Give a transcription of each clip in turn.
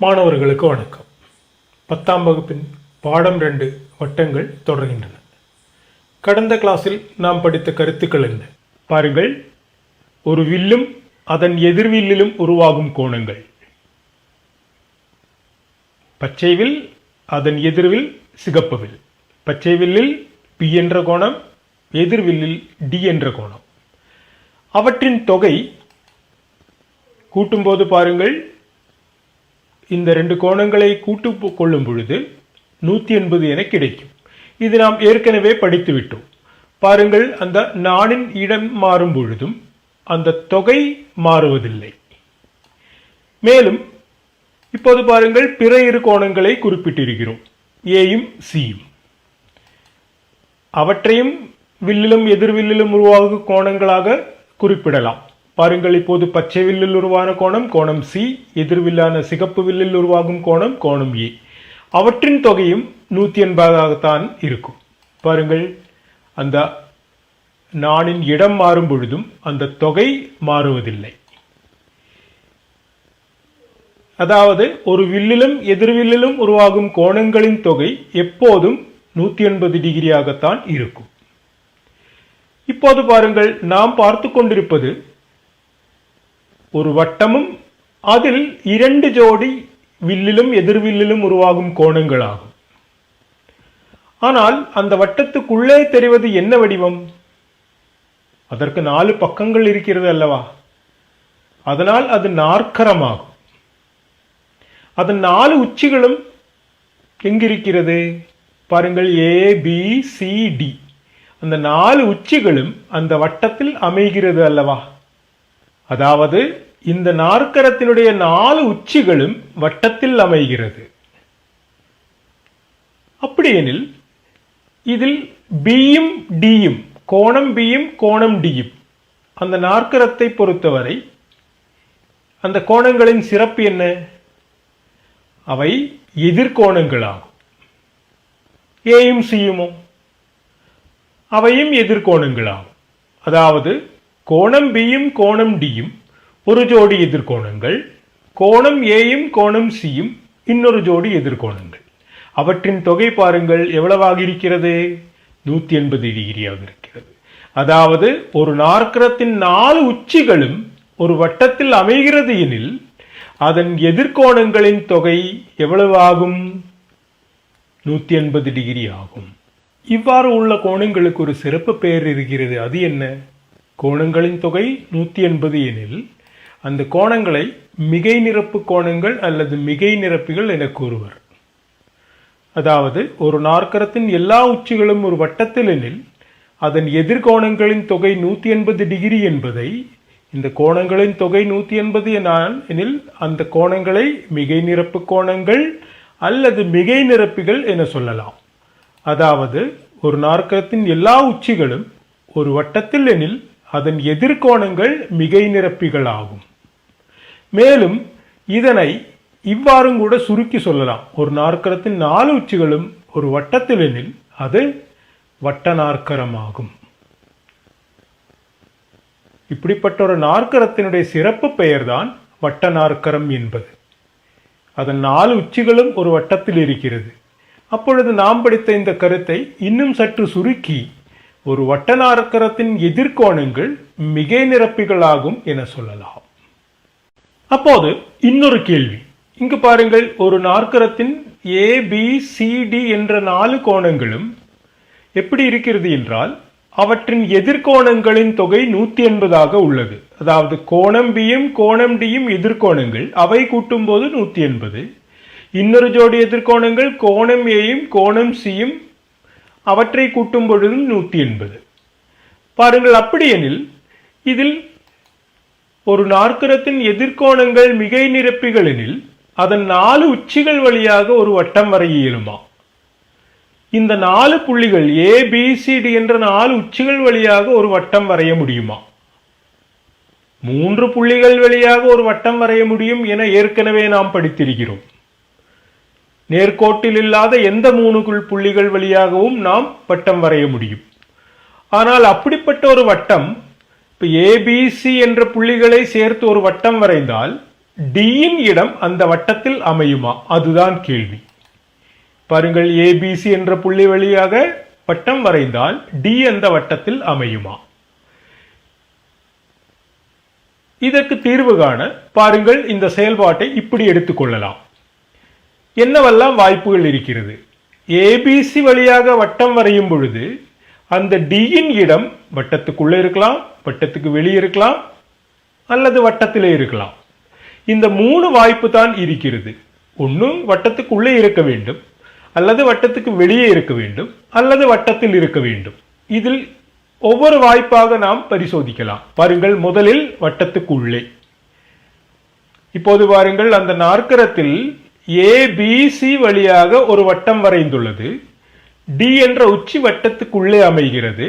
மாணவர்களுக்கு வணக்கம். 10ஆம் வகுப்பின் பாடம் 2 வட்டங்கள் தொடர்கின்றன. கடந்த கிளாஸில் நாம் படித்த கருத்துக்கள் என்ன பாருங்கள். ஒரு வில்லும் அதன் எதிர்வில்லிலும் உருவாகும் கோணங்கள். பச்சை வில், அதன் எதிர்வில் சிகப்பு வில். பச்சை வில்லில் P என்ற கோணம், எதிர்வில்லில் D என்ற கோணம். அவற்றின் தொகை கூட்டும்போது பாருங்கள், இந்த ரெண்டு கோணங்களை கூட்டு கொள்ளும் பொழுது 180 என கிடைக்கும். இது நாம் ஏற்கனவே படித்து விட்டோம். பாருங்கள், அந்த நாணின் இடம் மாறும் பொழுதும் அந்த தொகை மாறுவதில்லை. மேலும் இப்போது பாருங்கள், பிற இரு கோணங்களை குறிப்பிட்டிருக்கிறோம், ஏயும் சியும். அவற்றையும் வில்லிலும் எதிர்வில்லிலும் உருவாகும் கோணங்களாக குறிப்பிடலாம். பாருங்கள், இப்போது பச்சை வில்லில் உருவான கோணம் கோணம் சி, எதிர்வில்லான சிகப்பு வில்லில் உருவாகும் கோணம் கோணம் ஏ. அவற்றின் தொகையும் 180ஆகத்தான் இருக்கும். பாருங்கள், அந்த நாணின் இடம் மாறும் பொழுதும் அந்த தொகை மாறுவதில்லை. அதாவது ஒரு வில்லிலும் எதிர்வில்லிலும் உருவாகும் கோணங்களின் தொகை எப்போதும் 180 டிகிரியாகத்தான் இருக்கும். இப்போது பாருங்கள், நாம் பார்த்து கொண்டிருப்பது ஒரு வட்டமும் அதில் 2 ஜோடி வில்லிலும் எதிர்வில்லிலும் உருவாகும் கோணங்களாகும். ஆனால் அந்த வட்டத்துக்குள்ளே தெரிவது என்ன வடிவம்? அதற்கு 4 பக்கங்கள் இருக்கிறது அல்லவா? அதனால் அது நாற்கரமாகும். அதன் 4 உச்சிகளும் எங்கிருக்கிறது பாருங்கள், ABCD. அந்த 4 உச்சிகளும் அந்த வட்டத்தில் அமைகிறது அல்லவா? அதாவது இந்த நாற்கரத்தினுடைய 4 உச்சிகளும் வட்டத்தில் அமைகிறது. அப்படியெனில் இதில் பியும் டியும், கோணம் பியும் கோணம் டியும், அந்த நாற்கரத்தை பொறுத்தவரை அந்த கோணங்களின் சிறப்பு என்ன? அவை எதிர்கோணங்களாகும். ஏயும் சியுமோ அவையும் எதிர்கோணங்களாகும். அதாவது கோணம் பியும் கோணம் டியும் ஒரு ஜோடி எதிர்கோணங்கள், கோணம் ஏயும் கோணம் சியும் இன்னொரு ஜோடி எதிர்கோணங்கள். அவற்றின் தொகை பாருங்கள் எவ்வளவாக இருக்கிறது? 180 டிகிரியாக இருக்கிறது. அதாவது ஒரு நாற்கரத்தின் 4 உச்சிகளும் ஒரு வட்டத்தில் அமைகிறது எனில் அதன் எதிர்கோணங்களின் தொகை எவ்வளவாகும்? 180 டிகிரி ஆகும். இவ்வாறு உள்ள கோணங்களுக்கு ஒரு சிறப்பு பெயர் இருக்கிறது. அது என்ன? கோணங்களின் தொகை 180 எனில் அந்த கோணங்களை மிகை நிரப்பு கோணங்கள் அல்லது மிகை நிரப்பிகள் என கூறுவர். அதாவது ஒரு நாற்கரத்தின் எல்லா உச்சிகளும் ஒரு வட்டத்தில் எனில் அதன் எதிர்கோணங்களின் தொகை 180 டிகிரி என்பதை, இந்த கோணங்களின் தொகை 180 எனில் அந்த கோணங்களை மிகை நிரப்பு கோணங்கள் அல்லது மிகை நிரப்பிகள் என சொல்லலாம். அதாவது ஒரு நாற்கரத்தின் எல்லா உச்சிகளும் ஒரு வட்டத்தில் எனில் அதன் எதிர்கோணங்கள் மிகை நிரப்பிகள் ஆகும். மேலும் இதனை இவ்வாறும் கூட சுருக்கி சொல்லலாம். ஒரு நாற்கரத்தின் 4 உச்சிகளும் ஒரு வட்டத்தில் எனில் அது வட்ட நாற்கரமாகும். இப்படிப்பட்ட ஒரு நாற்கரத்தினுடைய சிறப்பு பெயர்தான் வட்ட நாற்கரம் என்பது. அதன் 4 உச்சிகளும் ஒரு வட்டத்தில் இருக்கிறது. அப்பொழுது நாம் படித்த இந்த கருத்தை இன்னும் சற்று சுருக்கி ஒரு வட்ட நாற்கரத்தின் எதிர்கோணங்கள் மிகை நிரப்பிகளாகும் என சொல்லலாம். அப்போது இன்னொரு கேள்வி. இங்கு பாருங்கள், ஒரு நாற்கரத்தின் ABCD என்ற 4 கோணங்களும் எப்படி இருக்கிறது என்றால் அவற்றின் எதிர்கோணங்களின் தொகை 180ஆக உள்ளது. அதாவது கோணம் பியும் கோணம் டியும் எதிர்கோணங்கள், அவை கூட்டும் போது 180. இன்னொரு ஜோடி எதிர்கோணங்கள் கோணம் ஏயும் கோணம் சியும், அவற்றை கூட்டும் பொழுதும் 180. பாருங்கள், அப்படியெனில் இதில் ஒரு நாற்கரத்தின் எதிர்கோணங்கள் மிகை நிரப்பிகள் எனில் அதன் 4 உச்சிகள் வழியாக ஒரு வட்டம் வரைய இயலுமா? இந்த 4 புள்ளிகள் ABCD என்ற 4 உச்சிகள் வழியாக ஒரு வட்டம் வரைய முடியுமா? 3 புள்ளிகள் வழியாக ஒரு வட்டம் வரைய முடியும் என ஏற்கனவே நாம் படித்திருக்கிறோம். நேர்கோட்டில் இல்லாத எந்த 3 புள்ளிகள் வழியாகவும் நாம் வட்டம் வரைய முடியும். ஆனால் அப்படிப்பட்ட ஒரு வட்டம், இப்போ ABC என்ற புள்ளிகளை சேர்த்து ஒரு வட்டம் வரைந்தால் டியின் இடம் அந்த வட்டத்தில் அமையுமா? அதுதான் கேள்வி. பாருங்கள், ஏபிசி என்ற புள்ளி வழியாக வட்டம் வரைந்தால் டி அந்த வட்டத்தில் அமையுமா? இதற்கு தீர்வு காண பாருங்கள், இந்த செயல்பாட்டை இப்படி எடுத்துக்கொள்ளலாம். என்னவெல்லாம் வாய்ப்புகள் இருக்கிறது? ஏபிசி வழியாக வட்டம் வரையும் பொழுது அந்த டியின் இடம் வட்டத்துக்குள்ளே இருக்கலாம், வட்டத்துக்கு வெளியே இருக்கலாம், அல்லது வட்டத்திலே இருக்கலாம். இந்த 3 வாய்ப்பு தான் இருக்கிறது. ஒன்று வட்டத்துக்குள்ளே இருக்க வேண்டும், அல்லது வட்டத்துக்கு வெளியே இருக்க வேண்டும், அல்லது வட்டத்தில் இருக்க வேண்டும். இதில் ஒவ்வொரு வாய்ப்பாக நாம் பரிசோதிக்கலாம். பாருங்கள், முதலில் வட்டத்துக்குள்ளே. இப்போது பாருங்கள், அந்த நாற்கரத்தில் ஏபிசி வழியாக ஒரு வட்டம் வரைந்துள்ளது. டி என்ற உச்சி வட்டத்துக்குள்ளே அமைகிறது.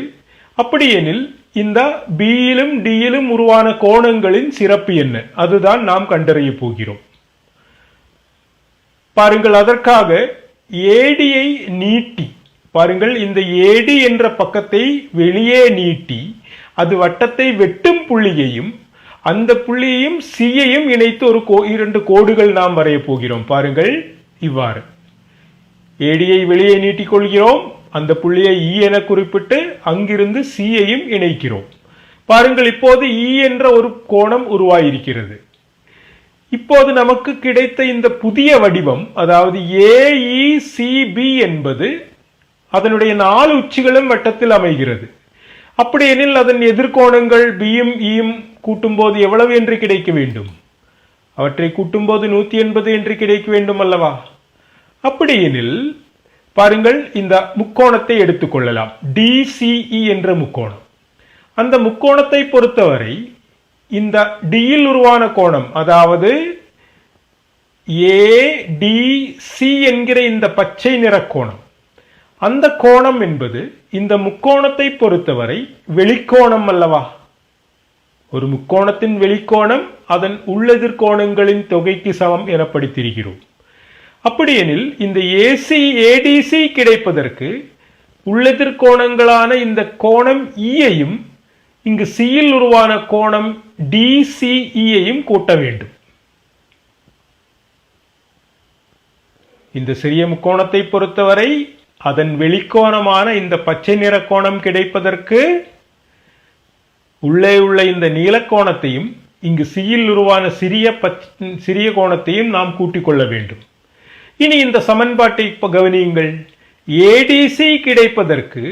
அப்படியெனில் இந்த பியிலும் டியிலும் உருவான கோணங்களின் சிறப்பு என்ன? அதுதான் நாம் கண்டறிய போகிறோம். பாருங்கள், அதற்காக ஏடியை நீட்டி, பாருங்கள், இந்த ஏடி என்ற பக்கத்தை வெளியே நீட்டி அது வட்டத்தை வெட்டும் புள்ளியையும் அந்த புள்ளியையும் சியையும் இணைத்து ஒரு 2 கோடுகள் நாம் வரைய போகிறோம். பாருங்கள், இவ்வாறு ஏடியை வெளியே நீட்டிக் கொள்கிறோம், அந்த புள்ளியை இ என குறிப்பிட்டு அங்கிருந்து சியையும் இணைக்கிறோம். பாருங்கள், இப்போது இ என்ற ஒரு கோணம் உருவாயிருக்கிறது. இப்போது நமக்கு கிடைத்த இந்த புதிய வடிவம், அதாவது ஏஇசிபி என்பது அதனுடைய 4 உச்சிகளும் வட்டத்தில் அமைகிறது. அப்படியெனில் அதன் எதிர்கோணங்கள் பியும் ஈயும் கூட்டும்போது எவ்வளவு என்று கிடைக்க வேண்டும்? அவற்றை கூட்டும்போது 180 என்று கிடைக்க வேண்டும் அல்லவா? அப்படியெனில் பாருங்கள், இந்த முக்கோணத்தை எடுத்துக்கொள்ளலாம், டிசிஇ என்ற முக்கோணம். அந்த முக்கோணத்தை பொறுத்தவரை இந்த டியில் உருவான கோணம், அதாவது ஏடிசி என்கிற இந்த பச்சை நிற கோணம், அந்த கோணம் என்பது இந்த முக்கோணத்தை பொறுத்தவரை வெளிக்கோணம் அல்லவா? ஒரு முக்கோணத்தின் வெளிக்கோணம் அதன் உள்ளெதிர்கோணங்களின் தொகைக்கு சமம் என படித்திருக்கிறோம். அப்படியெனில் இந்த ஏடிசி கிடைப்பதற்கு உள்ளெதிர்கோணங்களான இந்த கோணம் ஈயையும் இங்கு சியில் உருவான கோணம் டிசிஇயையும் கூட்ட வேண்டும். இந்த சிறிய முக்கோணத்தை பொறுத்தவரை அதன் வெளிக்கோணமான இந்த பச்சை நிற கோணம் கிடைப்பதற்கு உள்ளே உள்ள இந்த நீலக்கோணத்தையும் இங்கு சியில் உருவான சிறிய கோணத்தையும் நாம் கூட்டிக் கொள்ள வேண்டும். இனி இந்த சமன்பாட்டை கவனியுங்கள். ஏடிசி கிடைப்பதற்கு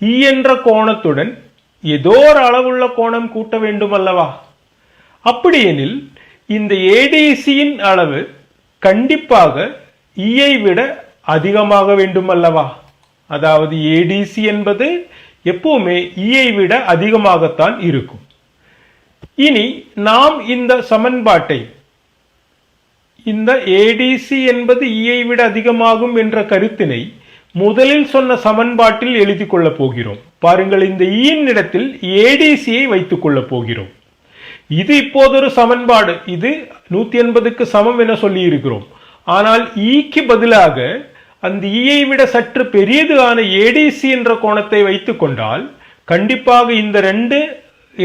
இ என்ற கோணத்துடன் ஏதோ ஒரு அளவுள்ள கோணம் கூட்ட வேண்டும் அல்லவா? அப்படியெனில் இந்த ஏடிசியின் அளவு கண்டிப்பாக ஈயை விட அதிகமாக வேண்டும் அல்லவா? அதாவது ஏடிசி என்பது எப்பவுமே ஈயை விட அதிகமாகத்தான் இருக்கும். இனி நாம் இந்த சமன்பாட்டை, இந்த ஏடிசி என்பது ஈயை விட அதிகமாகும் என்ற கருத்தினை முதலில் சொன்ன சமன்பாட்டில் எழுதி கொள்ளப் போகிறோம். பாருங்கள், இந்த ஈயின் இடத்தில் ஏடிசியை வைத்துக் கொள்ளப் போகிறோம். இது இப்போது ஒரு சமன்பாடு, இது 180க்கு சமம் என சொல்லி இருக்கிறோம். ஆனால் ஈக்கு பதிலாக அந்த ஈயை விட சற்று பெரியது ஆன ஏடிசி என்ற கோணத்தை வைத்துக் கொண்டால் கண்டிப்பாக இந்த 2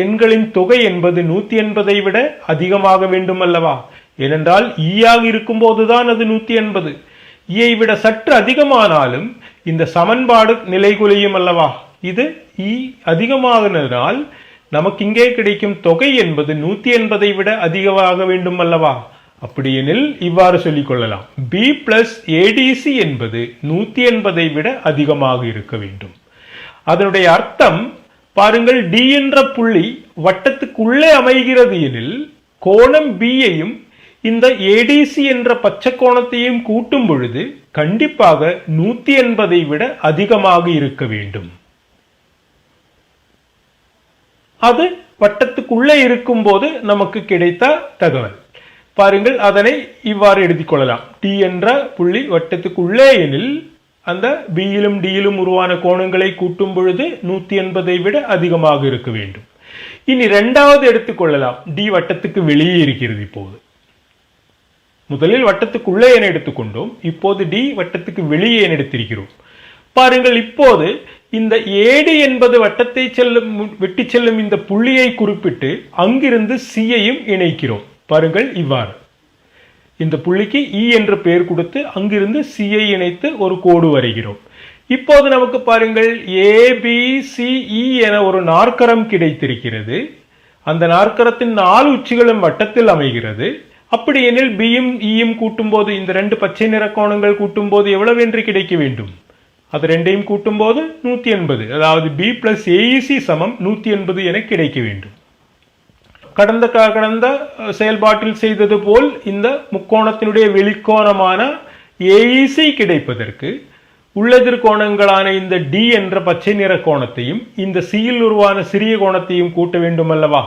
எண்களின் தொகை என்பது 180ஐ விட அதிகமாக வேண்டும் அல்லவா? ஏனென்றால் ஈயாக இருக்கும் போதுதான் அது 180. ஈயை விட சற்று அதிகமானாலும் இந்த சமன்பாடு நிலைகுலையும் அல்லவா? இது ஈ அதிகமானதால் நமக்கு இங்கே கிடைக்கும் தொகை என்பது 180ஐ விட அதிகமாக வேண்டும் அல்லவா? அப்படியெனில் இவ்வாறு சொல்லிக் கொள்ளலாம், பி பிளஸ் ஏடிசி என்பது 180ஐ விட அதிகமாக இருக்க வேண்டும். அதனுடைய அர்த்தம் பாருங்கள், டி என்ற புள்ளி வட்டத்துக்குள்ளே அமைகிறது எனில் கோணம் பியையும் இந்த ஏடிசி என்ற பச்சை கோணத்தையும் கூட்டும் பொழுது கண்டிப்பாக 180ஐ விட அதிகமாக இருக்க வேண்டும். அது வட்டத்துக்குள்ளே இருக்கும் போது நமக்கு கிடைத்த தகவல். பாருங்கள், அதனை இவ்வாறு எழுதிக் கொள்ளலாம். டி என்ற புள்ளி வட்டத்துக்குள்ளே எனில் அந்த பியிலும் டியிலும் உருவான கோணங்களை கூட்டும் பொழுது 180ஐ விட அதிகமாக இருக்க வேண்டும். இனி இரண்டாவது எடுத்துக்கொள்ளலாம், டி வட்டத்துக்கு வெளியே இருக்கிறது. இப்போது முதலில் வட்டத்துக்குள்ளே என எடுத்துக்கொண்டோம், இப்போது டி வட்டத்துக்கு வெளியே என எடுத்திருக்கிறோம். பாருங்கள், இப்போது இந்த ஏடி என்பது வட்டத்தை வெட்டி செல்லும் இந்த புள்ளியை குறிப்பிட்டு அங்கிருந்து சியையும் இணைக்கிறோம். பாருங்கள், இவ்வாறு இந்த புள்ளிக்கு E என்ற பெயர் கொடுத்து அங்கிருந்து Cயை இணைத்து ஒரு கோடு வரைகிறோம். இப்போது நமக்கு பாருங்கள் ABCE என ஒரு நாற்கரம் கிடைத்திருக்கிறது. அந்த நாற்கரத்தின் 4 உச்சிகளும் வட்டத்தில் அமைகிறது. அப்படி எனில் பியும் ஈயும் கூட்டும்போது, இந்த 2 பச்சை நிற கோணங்கள் கூட்டும்போது எவ்வளவு என்று கிடைக்க வேண்டும்? அது ரெண்டையும் கூட்டும்போது 180, அதாவது B plus AEC சமம் 180 என கிடைக்க வேண்டும். கடந்த செயல்பாட்டில் செய்தது போல் இந்த முக்கோணத்தினுடைய வெளிக்கோணமான AEC கிடைப்பதற்கு உள்ளெதிர் கோணங்களான இந்த D என்ற பச்சை நிற கோணத்தையும் இந்த Cயில் உருவான சிறிய கோணத்தையும் கூட்ட வேண்டும் அல்லவா?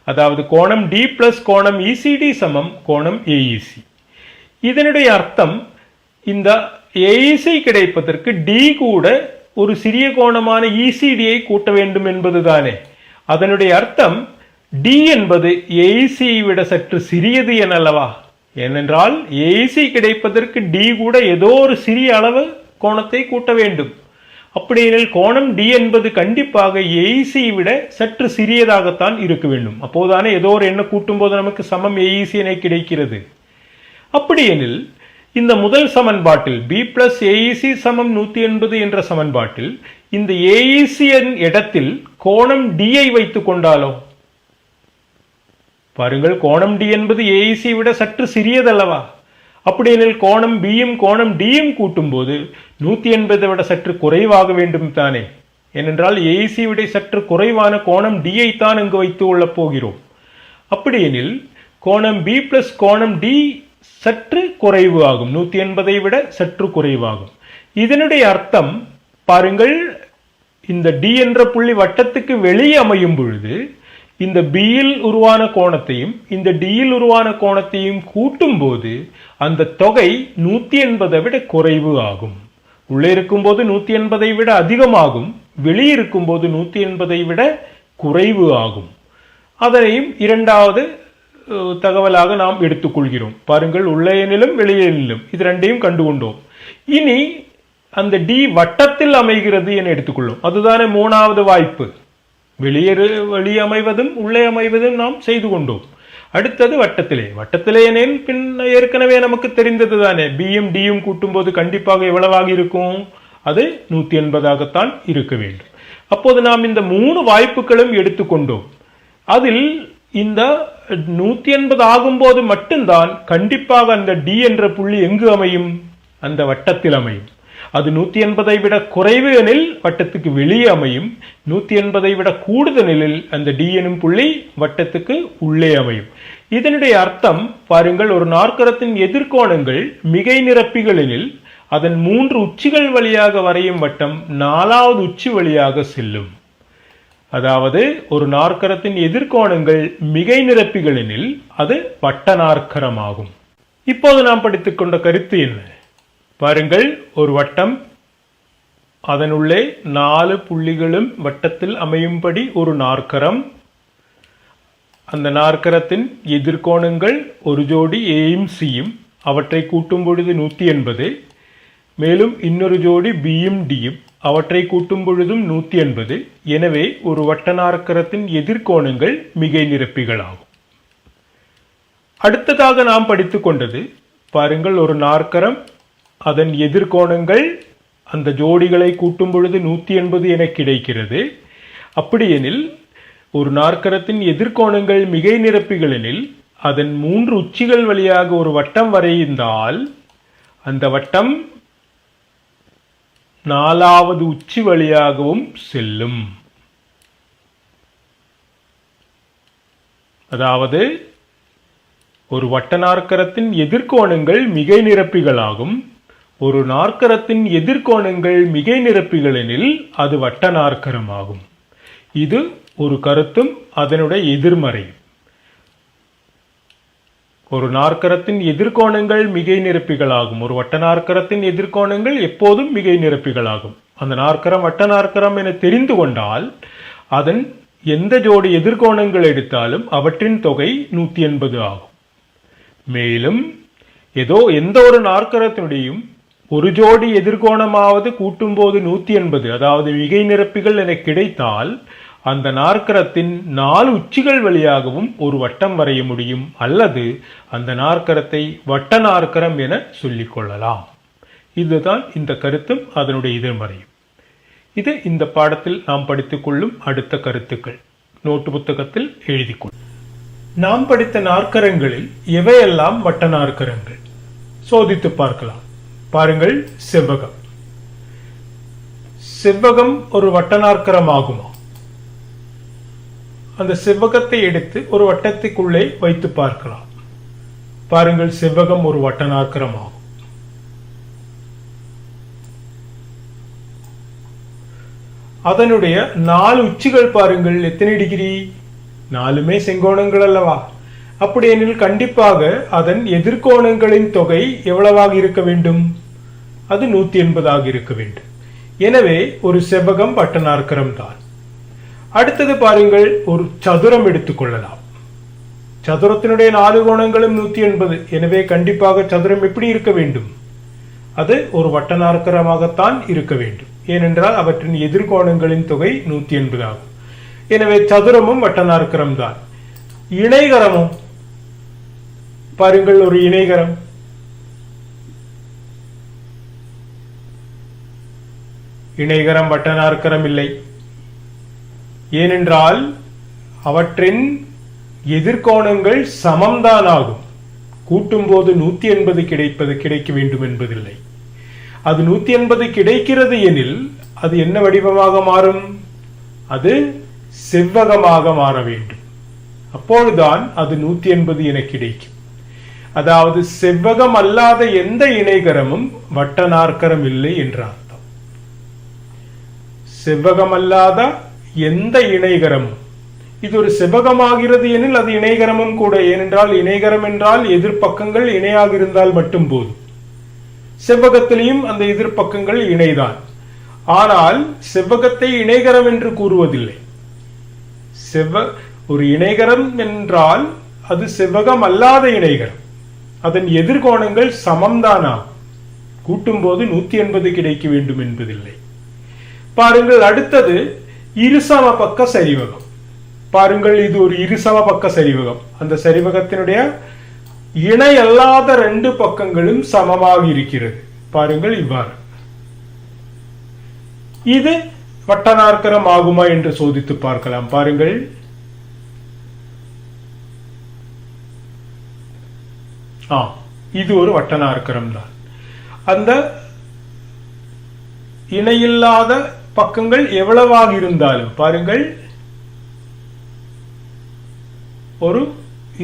அதாவது கோணம் D பிளஸ் கோணம் ECD சமம் கோணம் AEC. இதனுடைய அர்த்தம் இந்த AEC கிடைப்பதற்கு D கூட ஒரு சிறிய கோணமான ECDயை கூட்ட வேண்டும் என்பதுதானே. அதனுடைய அர்த்தம் D என்பது AEC விட சற்று சிறியது எனல்லவா? ஏனென்றால் AEC கிடைப்பதற்கு D கூட ஏதோ ஒரு சிறிய அளவு கோணத்தை கூட்ட வேண்டும். அப்படியெனில் கோணம் D என்பது கண்டிப்பாக AEC விட சற்று சிறியதாகத்தான் இருக்க வேண்டும். அப்போதானே ஏதோ ஒரு எண்ணை கூட்டும் போது நமக்கு சமம் AEC என கிடைக்கிறது. அப்படியெனில் இந்த முதல் சமன்பாட்டில் B plus AEC சமம் 180 என்ற சமன்பாட்டில் இந்த AEC இடத்தில் கோணம் D ஐ வைத்துக் கொண்டாலோ, பாருங்கள், கோணம் D என்பது AEC விட சற்று சிறியதல்லவா? அப்படியெனில் கோணம் Bயும் கோணம் Dயும் கூட்டும் போது 180 விட சற்று குறைவாக வேண்டும் தானே. ஏனென்றால் AEC விட சற்று குறைவான கோணம் D ஐ தான் இங்கு வைத்துக் கொள்ளப் போகிறோம். அப்படியெனில் கோணம் B பிளஸ் கோணம் D சற்று குறைவு ஆகும், 180 விட சற்று குறைவாகும். இதனுடைய அர்த்தம் பாருங்கள், இந்த D என்ற புள்ளி வட்டத்துக்கு வெளியே அமையும் பொழுது இந்த Bயில் உருவான கோணத்தையும் இந்த Dயில் உருவான கோணத்தையும் கூட்டும் போது அந்த தொகை 180 விட குறைவு ஆகும். உள்ளே இருக்கும்போது 180 விட அதிகமாகும், வெளியே இருக்கும்போது 180 விட குறைவு ஆகும். அதனையும் இரண்டாவது தகவலாக நாம் எடுத்துக்கொள்கிறோம். பாருங்கள், உள்ளே எனிலும் வெளியே எனிலும் இது ரெண்டையும் கண்டுகொண்டோம். இனி அந்த D வட்டத்தில் அமைகிறது என எடுத்துக்கொள்ளும். அதுதானே மூணாவது வாய்ப்பு. வெளியே அமைவதும் உள்ளே அமைவதும் நாம் செய்து கொண்டோம். அடுத்தது வட்டத்திலே எனில் பின் ஏற்கனவே நமக்கு தெரிந்தது தானே. Bயும் Dயும் கூட்டும் போது கண்டிப்பாக எவ்வளவாக இருக்கும்? அது 180ஆகத்தான் இருக்க வேண்டும். அப்போது நாம் இந்த 3 வாய்ப்புகளும் எடுத்துக்கொண்டோம். அதில் இந்த 180 ஆகும்போது மட்டும்தான் கண்டிப்பாக அந்த D என்ற புள்ளி எங்கு அமையும்? அந்த வட்டத்தில் அமையும். அது 180 விட குறைவு எனில் வட்டத்துக்கு வெளியே அமையும், 180 விட கூடுதலில் அந்த D எனும் புள்ளி வட்டத்துக்கு உள்ளே அமையும். இதனுடைய அர்த்தம் பாருங்கள், ஒரு நாற்கரத்தின் எதிர்கோணங்கள் மிகை நிரப்பிகள் எனில் அதன் 3 உச்சிகள் வழியாக வரையும் வட்டம் 4வது உச்சி வழியாக செல்லும். அதாவது ஒரு நாற்கரத்தின் எதிர்கோணங்கள் மிகை நிரப்பிகள் எனில் அது வட்ட நாற்கரமாகும். இப்போது நாம் படித்துக் கொண்ட கருத்து என்ன? பாருங்கள், ஒரு வட்டம், அதனுள்ளே 4 புள்ளிகளும் வட்டத்தில் அமையும்படி ஒரு நாற்கரம். அந்த நாற்கரத்தின் எதிர்கோணங்கள் ஒரு ஜோடி Aயும் Cயும், அவற்றை கூட்டும் பொழுது 180. மேலும் இன்னொரு ஜோடி Bயும் Dயும், அவற்றை கூட்டும் பொழுதும் 180. எனவே ஒரு வட்ட நாற்கரத்தின் எதிர்கோணங்கள் மிகை நிரப்பிகளாகும். அடுத்ததாக நாம் படித்துக் கொண்டது, பாருங்கள், ஒரு நாற்கரம், அதன் எதிர்கோணங்கள் அந்த ஜோடிகளை கூட்டும் பொழுது 180 என கிடைக்கிறது. அப்படியெனில் ஒரு நாற்கரத்தின் எதிர்கோணங்கள் மிகை நிரப்பிகள் எனில் அதன் 3 உச்சிகள் வழியாக ஒரு வட்டம் வரைந்தால் அந்த வட்டம் 4வது உச்சி வழியாகவும் செல்லும். அதாவது ஒரு வட்ட நாற்கரத்தின் எதிர்கோணங்கள் மிகை நிரப்பிகளாகும். ஒரு நாற்கரத்தின் எதிர்கோணங்கள் மிகை நிரப்பிகள் எனில் அது வட்ட நாற்கரமாகும். இது ஒரு கருத்தும் அதனுடைய எதிர்மறை. ஒரு நாற்கரத்தின் எதிர்கோணங்கள் மிகை நிரப்பிகளாகும். ஒரு வட்ட நாற்கரத்தின் எதிர்கோணங்கள் எப்போதும் மிகை நிரப்பிகளாகும். அந்த நாற்கரம் வட்ட நாற்கரம் என தெரிந்து கொண்டால் அதன் எந்த ஜோடி எதிர்கோணங்கள் எடுத்தாலும் அவற்றின் தொகை 180 ஆகும். மேலும் எந்த ஒரு நாற்கரத்தினுடையும் ஒரு ஜோடி எதிர்கோணமாவது கூட்டும் போது 180, அதாவது மிகை நிரப்பிகள் என கிடைத்தால் அந்த நாற்கரத்தின் 4 உச்சிகள் வழியாகவும் ஒரு வட்டம் வரைய முடியும், அல்லது அந்த நாற்கரத்தை வட்ட நாற்கரம் என சொல்லிக் கொள்ளலாம். இதுதான் இந்த கருத்தும் அதனுடைய எதிர்மறையும். இது இந்த பாடத்தில் நாம் படித்துக் கொள்ளும் அடுத்த கருத்துக்கள். நோட்டு புத்தகத்தில் எழுதிக்கொள். நாம் படித்த நாற்கரங்களில் எவையெல்லாம் வட்ட நாற்கரங்கள் சோதித்து பார்க்கலாம். பாருங்கள், செவ்வகம். செவ்வகம் ஒரு வட்ட நாற்கரம் ஆகுமா? அந்த செவ்வகத்தை எடுத்து ஒரு வட்டத்துக்குள்ளே வைத்து பார்க்கலாம். பாருங்கள், செவ்வகம் ஒரு வட்ட நாற்கரம் ஆகும். அதனுடைய 4 உச்சிகள் பாருங்கள், எத்தனை டிகிரி? 4மே செங்கோணங்கள் அல்லவா? அப்படியெனில் கண்டிப்பாக அதன் எதிர்கோணங்களின் தொகை எவ்வளவாக இருக்க வேண்டும்? அது 180 இருக்க வேண்டும். எனவே ஒரு செவ்வகம் வட்ட நாற்கரம் தான். அடுத்தது பாருங்கள், ஒரு சதுரம் எடுத்துக்கொள்ளலாம். சதுரத்தினுடைய 4 கோணங்களும் 180. எனவே கண்டிப்பாக சதுரம் எப்படி இருக்க வேண்டும்? அது ஒரு வட்ட நாற்கரமாகத்தான் இருக்க வேண்டும். ஏனென்றால் அவற்றின் எதிர்கோணங்களின் தொகை 180 ஆகும். எனவே சதுரமும் வட்ட நாற்கரம் தான். இணைகரமும் பாருங்கள், ஒரு இணைகரம். இணைகரம் வட்ட நாற்கரம் இல்லை. ஏனென்றால் அவற்றின் எதிர்கோணங்கள் சமம்தான் ஆகும். கூட்டும் போது 180 கிடைக்க வேண்டும் என்பதில்லை. அது 180 கிடைக்கிறது எனில் அது என்ன வடிவமாக மாறும்? அது செவ்வகமாக மாற வேண்டும். அப்பொழுதுதான் அது 180 என கிடைக்கும். அதாவது செவ்வகம் அல்லாத எந்த இணைகரமும் வட்ட நாற்கரம் இல்லை என்ற அர்த்தம். செவ்வகம் அல்லாத எந்த இணைகரமும், இது ஒரு செவ்வகமாகிறது எனில் அது இணைகரமும் கூட. ஏனென்றால் இணைகரம் என்றால் எதிர்பக்கங்கள் இணையாக இருந்தால் மட்டும் போதும். செவ்வகத்திலையும் அந்த எதிர்பக்கங்கள் இணைதான். ஆனால் செவ்வகத்தை இணைகரம் என்று கூறுவதில்லை. ஒரு இணைகரம் என்றால் அது செவ்வகம் அல்லாத இணைகரம். அதன் எதிர்கோணங்கள் சமம்தானா? கூட்டும் போது 180 கிடைக்க வேண்டும் என்பதில்லை. பாருங்கள், அடுத்தது இருசம பக்க சரிவகம். பாருங்கள், இது ஒரு இருசம பக்க சரிவகம். அந்த சரிவகத்தினுடைய இணை அல்லாத 2 பக்கங்களும் சமமாக இருக்கிறது. பாருங்கள், இவ்வாறு. இது வட்ட நாற்கரம் ஆகுமா என்று சோதித்து பார்க்கலாம். பாருங்கள், இது ஒரு வட்ட நாற்கரம் தான். அந்த இணையில்லாத பக்கங்கள் எவ்வளவாக இருந்தாலும் பாருங்கள், ஒரு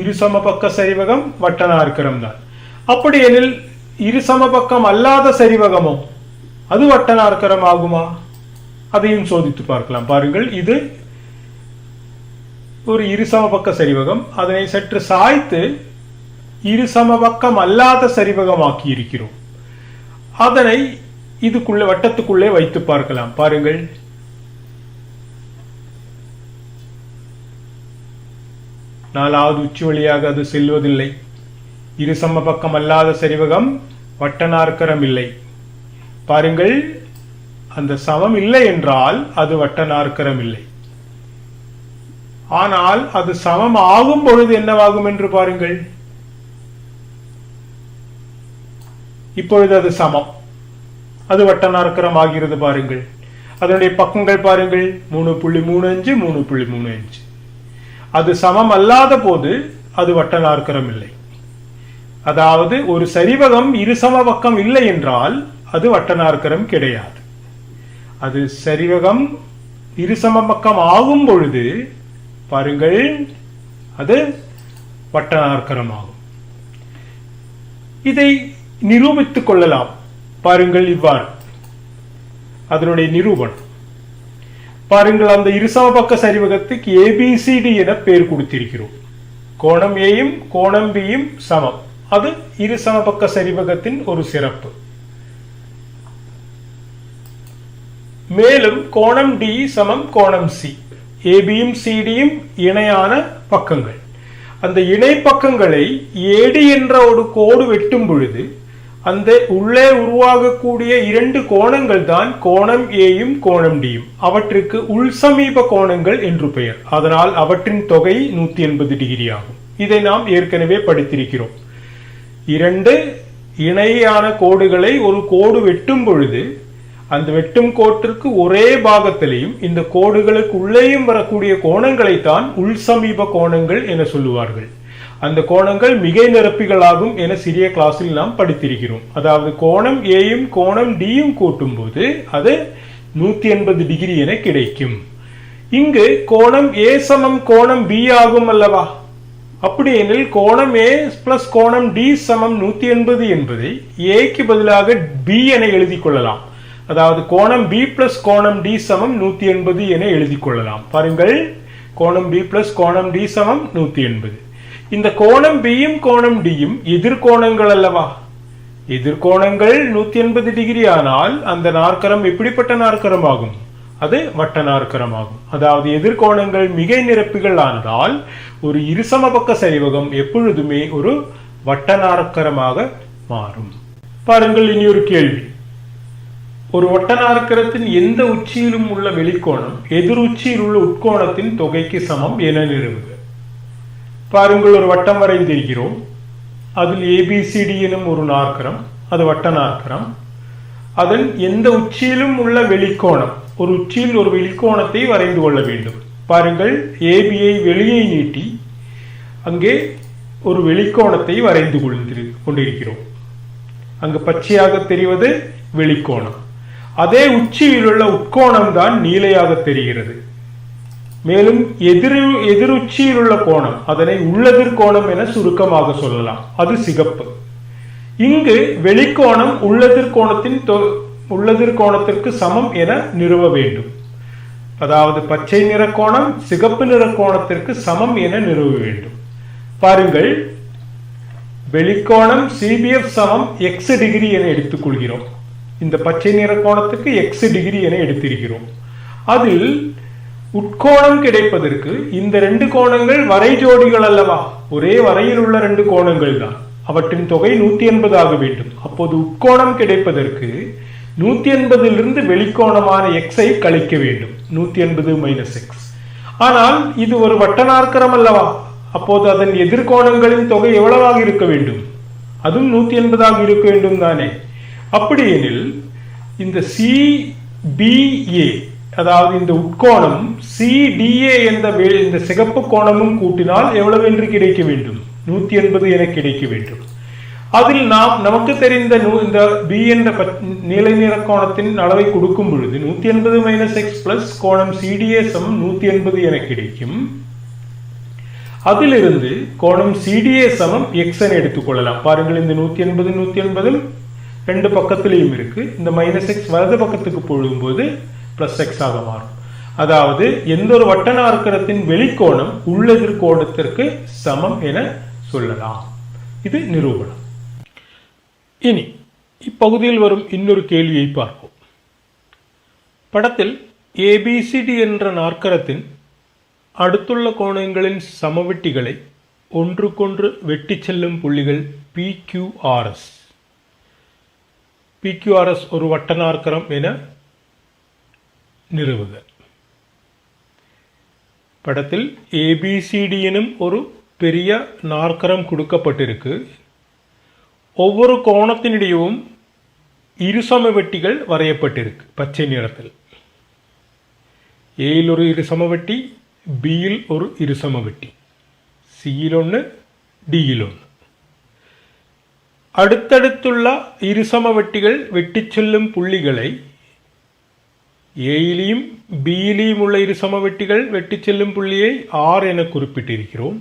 இருசம பக்க சரிவகம் வட்ட நாற்கரம் தான். அப்படி எனில் இருசம பக்கம் அல்லாத சரிவகமோ அது வட்ட நாற்கரம் ஆகுமா? அதையும் சோதித்து பார்க்கலாம். பாருங்கள், இது ஒரு இருசம பக்க சரிவகம். அதனை சற்று சாய்த்து இருசம பக்கம் அல்லாத சரிவகமாக்கி இருக்கிறோம். அதனை இதுக்குள்ளே வட்டத்துக்குள்ளே வைத்து பார்க்கலாம். பாருங்கள், நாலாவது உச்சி வழியாக அது செல்வதில்லை. இருசம பக்கம் அல்லாத சரிவகம் வட்ட நாற்கரம் இல்லை. பாருங்கள், அந்த சமம் இல்லை என்றால் அது வட்ட நாற்கரம் இல்லை. ஆனால் அது சமம் ஆகும் பொழுது என்னவாகும் என்று பாருங்கள். இப்பொழுது அது சமம், அது வட்ட நாற்கரம் ஆகிறது. பாருங்கள், அதனுடைய பக்கங்கள் பாருங்கள், 3.35 3.35. அது சமம் அல்லாத போது அது வட்ட நாற்கரம் இல்லை. அதாவது ஒரு சரிவகம் இருசம பக்கம் இல்லை என்றால் அது வட்ட நாற்கரம் கிடையாது. அது சரிவகம் இருசம பக்கம் ஆகும் பொழுது பாருங்கள், அது வட்ட நாற்கரம் ஆகும். இதை நிரூபித்துக் கொள்ளலாம். பாருங்கள், இவ்வாறு அதனுடைய நிரூபணம். பாருங்கள், அந்த இருசம பக்க சரிவகத்துக்கு ABCD என பெயர் கொடுத்திருக்கிறோம். கோணம் ஏயும் கோணம் பியும் சமம். அது இருசம பக்க சரிவகத்தின் ஒரு சிறப்பு. மேலும் கோணம் D சமம் கோணம் C. ABயும் CDயும் இணையான பக்கங்கள். அந்த இணை பக்கங்களை AD என்ற ஒரு கோடு வெட்டும் பொழுது அந்த உள்ளே உருவாகக்கூடிய இரண்டு கோணங்கள் தான் கோணம் ஏயும் கோணம் டியும். அவற்றுக்கு உள்சமீப கோணங்கள் என்று பெயர். அதனால் அவற்றின் தொகை 180 டிகிரி ஆகும். இதை நாம் ஏற்கனவே படித்திருக்கிறோம். இரண்டு இணையான கோடுகளை ஒரு கோடு வெட்டும் பொழுது அந்த வெட்டும் கோட்டிற்கு ஒரே பாகத்திலையும் இந்த கோடுகளுக்கு உள்ளேயும் வரக்கூடிய கோணங்களைத்தான் உள்சமீப கோணங்கள் என சொல்லுவார்கள். அந்த கோணங்கள் மிகை நிரப்பிகளாகும் என சிறிய கிளாஸில் நாம் படித்திருக்கிறோம். அதாவது கோணம் ஏயும் கோணம் டியும் கூட்டும் போது அது 180 டிகிரி என கிடைக்கும். இங்கு கோணம் ஏ சமம் கோணம் பி ஆகும் அல்லவா? அப்படி எனில் கோணம் ஏ பிளஸ் கோணம் டி சமம் 180 என்பதை ஏக்கு பதிலாக பி என எழுதி கொள்ளலாம். அதாவது கோணம் பி பிளஸ் கோணம் டி சமம் 180 என எழுதி கொள்ளலாம். பாருங்கள், கோணம் பி பிளஸ் கோணம் டி சமம் 180. இந்த கோணம் பியும் கோணம் டியும் எதிர்கோணங்கள் அல்லவா? எதிர்கோணங்கள் 180 டிகிரி ஆனால் அந்த நாற்கரம் எப்படிப்பட்ட நாற்கரம் ஆகும்? அது வட்ட நாற்கரம் ஆகும். அதாவது எதிர்கோணங்கள் மிகை நிரப்பிகள் ஆனதால் ஒரு இருசமபக்க சரிவகம் எப்பொழுதுமே ஒரு வட்ட நாற்கரமாக மாறும். பாருங்கள், இனி ஒரு கேள்வி. ஒரு வட்ட நாற்கரத்தின் எந்த உச்சியிலும் உள்ள வெளிக்கோணம் எதிர் உச்சியில் உள்ள உட்கோணத்தின் தொகைக்கு சமம் என நிறுவுக. பாருங்கள், ஒரு வட்டம் வரைந்திருக்கிறோம். அதில் ஏபிசிடி எனும் ஒரு நாற்கரம், அது வட்ட நாற்கரம். அதன் எந்த உச்சியிலும் உள்ள வெளிக்கோணம், ஒரு உச்சியில் ஒரு வெளிக்கோணத்தை வரைந்து கொள்ள வேண்டும். பாருங்கள், ஏபியை வெளியே நீட்டி அங்கே ஒரு வெளிக்கோணத்தை வரைந்து கொண்டிருக்கிறோம். அங்கு பச்சையாக தெரிவது வெளிக்கோணம். அதே உச்சியில் உள்ள உட்கோணம் தான் நீலையாக தெரிகிறது. மேலும் எதிருச்சியில் உள்ள கோணம், அதனை உள்ளதிர் கோணம் என சுருக்கமாக சொல்லலாம், அது சிகப்பு. இங்கு வெளிக்கோணம் உள்ளதிர் கோணத்திற்கு சமம் என நிறுவ வேண்டும். அதாவது பச்சை நிற கோணம் சிகப்பு நிற கோணத்திற்கு சமம் என நிறுவ வேண்டும். பாருங்கள், வெளிக்கோணம் சிபிஎஃப் சமம் எக்ஸ் டிகிரி என எடுத்துக் கொள்கிறோம். இந்த பச்சை நிற கோணத்துக்கு எக்ஸ் டிகிரி என எடுத்திருக்கிறோம். அதில் உட்கோணம் கிடைப்பதற்கு இந்த ரெண்டு கோணங்கள் வரை ஜோடிகள் அல்லவா? ஒரே வரையில் உள்ள ரெண்டு கோணங்கள் தான். அவற்றின் தொகை 180 ஆக வேண்டும். அப்போது உட்கோணம் கிடைப்பதற்கு 180 வெளிக்கோணமான எக்ஸை கழிக்க வேண்டும். 180 மைனஸ் எக்ஸ். ஆனால் இது ஒரு வட்ட நாற்கரம் அல்லவா? அப்போது அதன் எதிர்கோணங்களின் தொகை எவ்வளவாக இருக்க வேண்டும்? அதுவும் 180 ஆக இருக்க வேண்டும் தானே? அப்படி எனில் இந்த சிபிஏ, அதாவது இந்த உட்கோணம் சிடிஏ என்ற இந்த சிகப்பு கோணமும் கூட்டினால் எவ்வளவு என்று கிடைக்க வேண்டும்? 180 என கிடைக்க வேண்டும். அதில் நமக்கு தெரிந்த இந்த பி என்ற நீலை நிற கோணத்தின் அளவை கொடுக்கும் பொழுது 180 மைனஸ் எக்ஸ் பிளஸ் கோணம் சிடிஏ சமம் 180 என கிடைக்கும். அதிலிருந்து கோணம் சிடிஏ சமம் எக்ஸ் என எடுத்துக்கொள்ளலாம். பாருங்கள், இந்த 180 ரெண்டு பக்கத்திலையும் இருக்கு. இந்த மைனஸ் எக்ஸ் வலது பக்கத்துக்கு போடும்போது பிளஸ் எக்ஸ் ஆக மாறும். அதாவது எந்த ஒரு வட்ட நாற்கரத்தின் வெளிக்கோணம் உள்ளெதிர் கோணத்திற்கு சமம் என சொல்லலாம். இது நிரூபணம். இனி இப்பகுதியில் வரும் இன்னொரு கேள்வியை பார்ப்போம். படத்தில் ஏபிசிடி என்ற நாற்கரத்தின் அடுத்துள்ள கோணங்களின் சமவெட்டிகளை ஒன்றுக்கொன்று வெட்டி செல்லும் புள்ளிகள் பிக்யூஆர்எஸ். பிக்யூஆர்எஸ் ஒரு வட்ட நாற்கரம் என நிறுவுக. படத்தில் ஏபிசிடி எனும் ஒரு பெரிய நாற்கரம் கொடுக்கப்பட்டிருக்கு. ஒவ்வொரு கோணத்தினிடையும் இருசம வெட்டிகள் வரையப்பட்டிருக்கு பச்சை நிறத்தில். ஏயில் ஒரு இருசம வெட்டி, பியில் ஒரு இருசம வெட்டி, சியில் ஒன்று, டியில் ஒன்று. அடுத்தடுத்துள்ள இருசம வெட்டிகள் வெட்டி செல்லும் புள்ளிகளை ஏயிலையும் பியிலையும் உள்ள இருசம வெட்டிகள் வெட்டி செல்லும் புள்ளியை ஆர் என குறிப்பிட்டிருக்கிறோம்.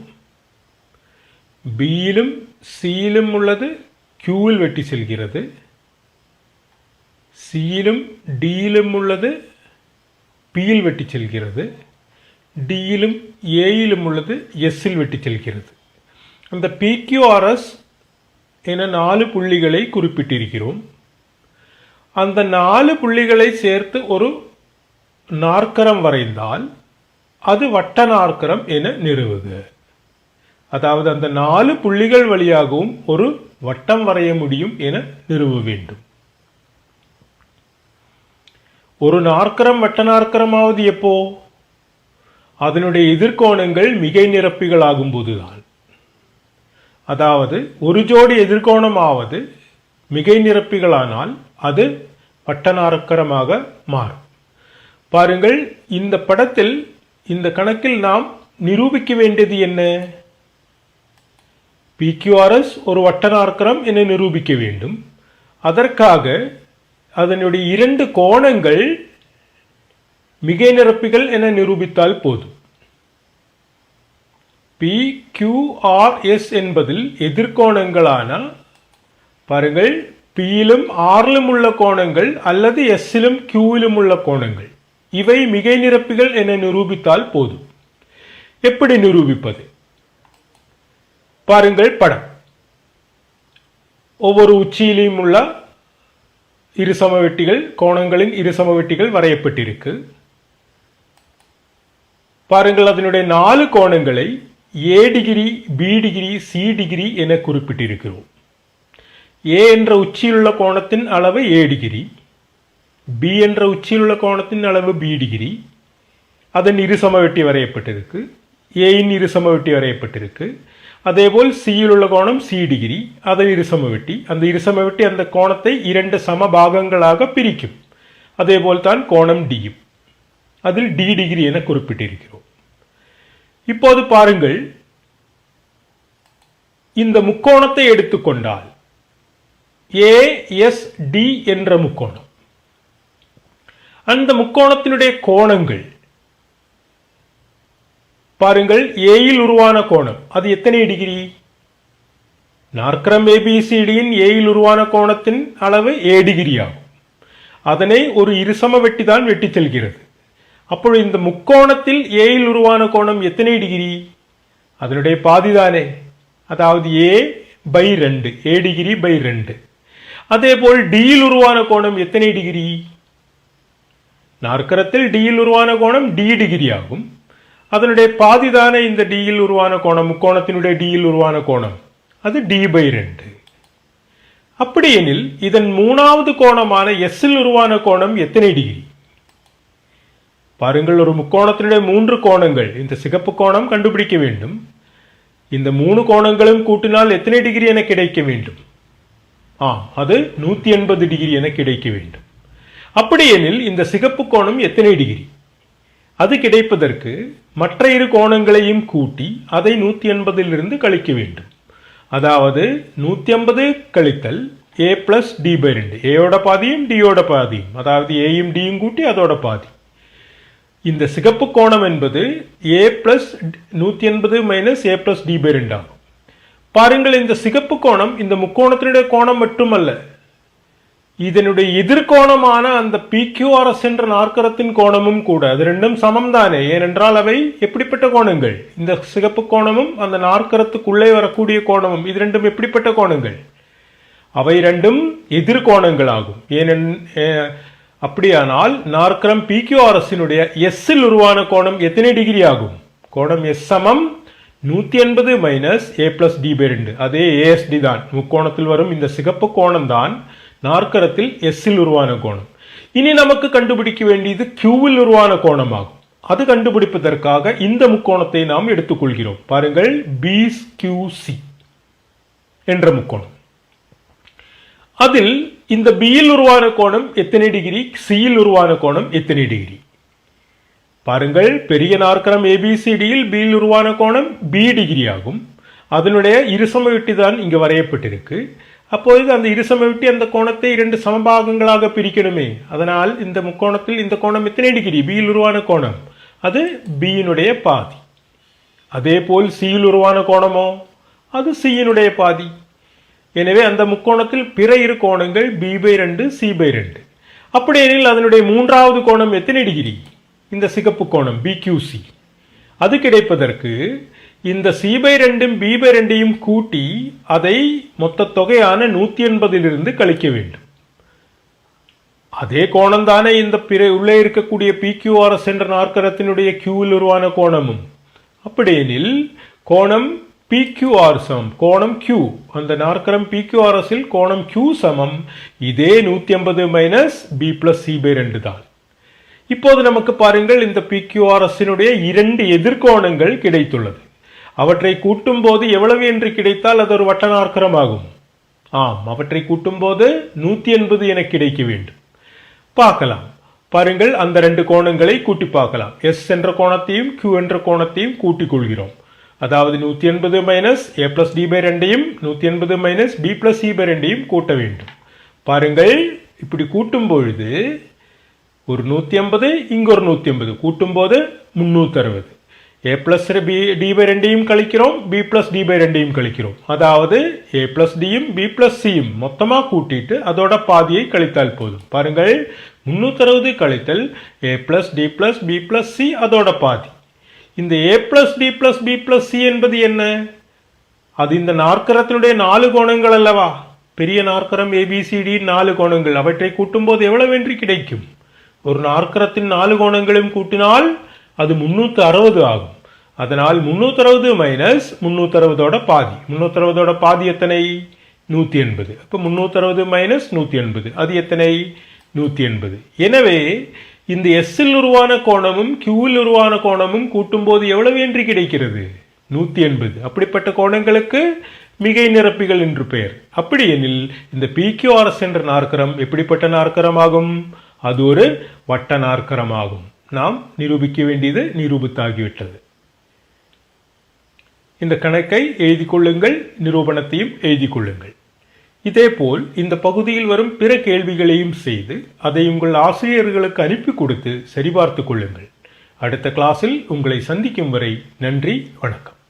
பியிலும் சியிலும் உள்ளது கியூவில் வெட்டி செல்கிறது. சியிலும் டியிலும் உள்ளது பியில் வெட்டி செல்கிறது. டியிலும் ஏயிலும் உள்ளது எஸ்ஸில் வெட்டி செல்கிறது. அந்த பிக்யூஆர்எஸ் என 4 புள்ளிகளை குறிப்பிட்டிருக்கிறோம். அந்த 4 புள்ளிகளை சேர்த்து ஒரு நாற்கரம் வரைந்தால் அது வட்ட நாற்கரம் என நிறுவுக. அதாவது அந்த 4 புள்ளிகள் வழியாகவும் ஒரு வட்டம் வரைய முடியும் என நிறுவ வேண்டும். ஒரு நாற்கரம் வட்ட நாற்கரமாவது எப்போ? அதனுடைய எதிர்கோணங்கள் மிகை நிரப்பிகள் ஆகும்போதுதான். அதாவது ஒரு ஜோடி எதிர்கோணமாவது மிகை நிரப்பிகளானால் அது வட்ட நாற்கரமாக மாறும். பாருங்கள், இந்த படத்தில் இந்த கணக்கில் நாம் நிரூபிக்க வேண்டியது என்ன? PQRS ஒரு வட்ட நாற்கரம் என நிரூபிக்க வேண்டும். அதற்காக அதனுடைய இரண்டு கோணங்கள் மிகை நிரப்பிகள் என நிரூபித்தால் போதும். PQRS என்பதில் எதிர்கோணங்களான பாருங்கள், Pயிலும் Rலும் உள்ள கோணங்கள் அல்லது Sலும் Qலும் உள்ள கோணங்கள், இவை மிகை நிரப்பிகள் என நிரூபித்தால் போதும். எப்படி நிரூபிப்பது? பாருங்கள் படம். ஒவ்வொரு உச்சியிலும் உள்ள இரு சமவெட்டிகள், கோணங்களின் இரு சமவெட்டிகள் வரையப்பட்டிருக்கு. பாருங்கள், அதனுடைய 4 கோணங்களை A degree, B degree, C degree என குறிப்பிட்டிருக்கிறோம். A என்ற உச்சியிலுள்ள கோணத்தின் அளவு A டிகிரி, B என்ற உச்சியிலுள்ள கோணத்தின் அளவு B டிகிரி, அதன் இரு சமவெட்டி வரையப்பட்டிருக்கு. Aயின் இரு சமவெட்டி வரையப்பட்டிருக்கு. அதேபோல் Cயில் உள்ள கோணம் C டிகிரி, அதன் இரு சமவெட்டி. அந்த இரு சமவெட்டி அந்த கோணத்தை 2 சம பாகங்களாக பிரிக்கும். அதேபோல் தான் கோணம் D, அதில் D டிகிரி என குறிப்பிட்டிருக்கிறோம். இப்போது பாருங்கள், இந்த முக்கோணத்தை எடுத்துக்கொண்டால் ASD என்ற முக்கோணம், அந்த முக்கோணத்தினுடைய கோணங்கள் பாருங்கள், ஏயில் உருவான கோணம் அது எத்தனை டிகிரி? நாற்கரம் ABCDயின் ஏயில் உருவான கோணத்தின் அளவு A டிகிரி ஆகும். அதனை ஒரு இருசம வெட்டி தான் வெட்டி செல்கிறது. அப்பொழுது இந்த முக்கோணத்தில் ஏயில் உருவான கோணம் எத்தனை டிகிரி? அதனுடைய பாதிதானே, அதாவது A/2, A டிகிரி பை 2. அதேபோல் டியில் உருவான கோணம் எத்தனை டிகிரி? நாற்கரத்தில் டியில் உருவான கோணம் D டிகிரி ஆகும். அதனுடைய பாதிதானே இந்த டியில் உருவான கோணம், முக்கோணத்தினுடைய டியில் உருவான கோணம் அது D/2. அப்படியெனில் இதன் மூணாவது கோணமான Sல் உருவான கோணம் எத்தனை டிகிரி? பாருங்கள், ஒரு முக்கோணத்தினுடைய 3 கோணங்கள், இந்த சிகப்பு கோணம் கண்டுபிடிக்க வேண்டும். இந்த 3 கோணங்களும் கூட்டினால் எத்தனை டிகிரி என கிடைக்க வேண்டும்? அது 180 டிகிரி என கிடைக்க வேண்டும். அப்படியெனில் இந்த சிகப்பு கோணம் எத்தனை டிகிரி? அது கிடைப்பதற்கு மற்ற இரு கோணங்களையும் கூட்டி அதை 180 கழிக்க வேண்டும். அதாவது 180 கழித்தல் A+D/2, ஏயோட பாதியும் டியோட பாதியும், அதாவது ஏயும் டியும் கூட்டி அதோட பாதி. இந்த சிகப்பு கோணம் என்பது A+180 - A+D/2 ஆகும். பாருங்கள், இந்த சிகப்பு கோணம் இந்த முக்கோணத்தினுடைய கோணம் மட்டுமல்ல, இதனுடைய எதிர்கோணமான அந்த PQRS என்ற நாற்கரத்தின் கோணமும் கூட. அது ரெண்டும் சமம் தானே, ஏனென்றால் அவை எப்படிப்பட்ட கோணங்கள்? இந்த சிகப்பு கோணமும் அந்த நாற்கரத்துக்குள்ளே வரக்கூடிய கோணமும், இது ரெண்டும் எப்படிப்பட்ட கோணங்கள்? அவை ரெண்டும் எதிர்கோணங்கள் ஆகும். அப்படியானால் நாற்கரம் PQRSனுடைய Sல் உருவான கோணம் எத்தனை டிகிரி ஆகும்? கோணம் S சமம் 180 - A+D/2, அதே ASD தான். முக்கோணத்தில் வரும் இந்த சிகப்பு கோணம் தான் நாற்கரத்தில் Sல் உருவான கோணம். இனி நமக்கு கண்டுபிடிக்க வேண்டியது Qவில் உருவான கோணம் ஆகும். அது கண்டுபிடிப்பதற்காக இந்த முக்கோணத்தை நாம் எடுத்துக்கொள்கிறோம். பாருங்கள், BQC என்ற முக்கோணம். அதில் இந்த Bயில் உருவான கோணம் எத்தனை டிகிரி? Cயில் உருவான கோணம் எத்தனை டிகிரி? பாருங்கள், பெரிய நாற்கரம் ABCDயில் Bயில் உருவான கோணம் B டிகிரி ஆகும். அதனுடைய இருசமவெட்டி தான் இங்கு வரையப்பட்டிருக்கு. அப்போது அந்த இருசமவெட்டி அந்த கோணத்தை 2 சமபாகங்களாக பிரிக்கணுமே. அதனால் இந்த முக்கோணத்தில் இந்த கோணம் எத்தனை டிகிரி? Bயில் உருவான கோணம் அது Bயினுடைய பாதி. அதே போல் Cயில் உருவான கோணமோ அது Cயினுடைய பாதி. எனவே அந்த முக்கோணத்தில் பிற இரு கோணங்கள் B/2, C/2. அப்படியெனில் அதனுடைய மூன்றாவது கோணம் எத்தனை டிகிரி? இந்த சிகப்பு கோணம் BQC. அது கிடைப்பதற்கு இந்த C/2ம் B/2யும் கூட்டி அதை மொத்த தொகையான 180 கழிக்க வேண்டும். அதே கோணம் தானே இந்த உள்ளே இருக்கக்கூடிய PQRS என்ற நாற்கரத்தினுடைய Qவில் உருவான கோணமும். அப்படியெனில் கோணம் PQR சமம் கோணம் Q. அந்த நாற்கரம் PQRSல் கோணம் Q சமம் இதே 180 மைனஸ் B பிளஸ் C/2 தான். இப்போது நமக்கு பாருங்கள், இந்த PQRSனுடைய 2 எதிர்கோணங்கள் கிடைத்துள்ளது. அவற்றை கூட்டும் போது எவ்வளவு என்று கிடைத்தால் அது ஒரு வட்ட நாற்கரம் ஆகும். ஆம், அவற்றை கூட்டும் போது 180 என கிடைக்க வேண்டும். பார்க்கலாம். பாருங்கள், அந்த 2 கோணங்களை கூட்டி பார்க்கலாம். S என்ற கோணத்தையும் Q என்ற கோணத்தையும் கூட்டிக் கொள்கிறோம். அதாவது 180 minus A plus D/2 180 minus B plus C/2 கூட்ட வேண்டும். பாருங்கள், இப்படி கூட்டும் பொழுது ஒரு 180 இங்கு ஒரு 180 கூட்டும் போது 360. A பிளஸ் D/2 கழிக்கிறோம், B பிளஸ் D/2 கழிக்கிறோம். அதாவது A பிளஸ் Dயும் B பிளஸ் Cயும் மொத்தமாக கூட்டிட்டு அதோட பாதியை கழித்தால் போதும். பாருங்கள், 360 கழித்தல் A plus D plus B plus C அதோட பாதி. இந்த A plus D plus B plus C என்பது என்ன? அது இந்த நாற்கரத்தினுடைய 4 கோணங்கள் அல்லவா? பெரிய நாற்கரம் ABCD 4 கோணங்கள். அவற்றை கூட்டும் போது எவ்வளவு என்று கிடைக்கும்? ஒரு நாற்கரத்தின் 4 கோணங்களும் கூட்டினால் அது 360 ஆகும். அதனால் 360 மைனஸ் 360ஓட பாதி. 360ஓட பாதி எத்தனை? 180. அப்போ 360 மைனஸ் 180 அது எத்தனை? 180. எனவே இந்த S-இல் உருவான கோணமும் Q-இல் உருவான கோணமும் கூட்டும் போது எவ்வளவு என்று கிடைக்கிறது? 180. அப்படிப்பட்ட கோணங்களுக்கு மிகை நிரப்பிகள் என்று பெயர். அப்படி எனில் இந்த PQRS என்ற நாற்கரம் எப்படிப்பட்ட நாற்கரமாகும்? அது ஒரு வட்ட நாற்கரமாகும். நாம் நிரூபிக்க வேண்டியது நிரூபித்தாகிவிட்டது. இந்த கணக்கை எழுதி கொள்ளுங்கள், நிரூபணத்தையும் எழுதி கொள்ளுங்கள். இதேபோல் இந்த பகுதியில் வரும் பிற கேள்விகளையும் செய்து அதை உங்கள் ஆசிரியர்களுக்கு அனுப்பி கொடுத்து சரிபார்த்து கொள்ளுங்கள். அடுத்த கிளாஸில் உங்களை சந்திக்கும் வரை நன்றி, வணக்கம்.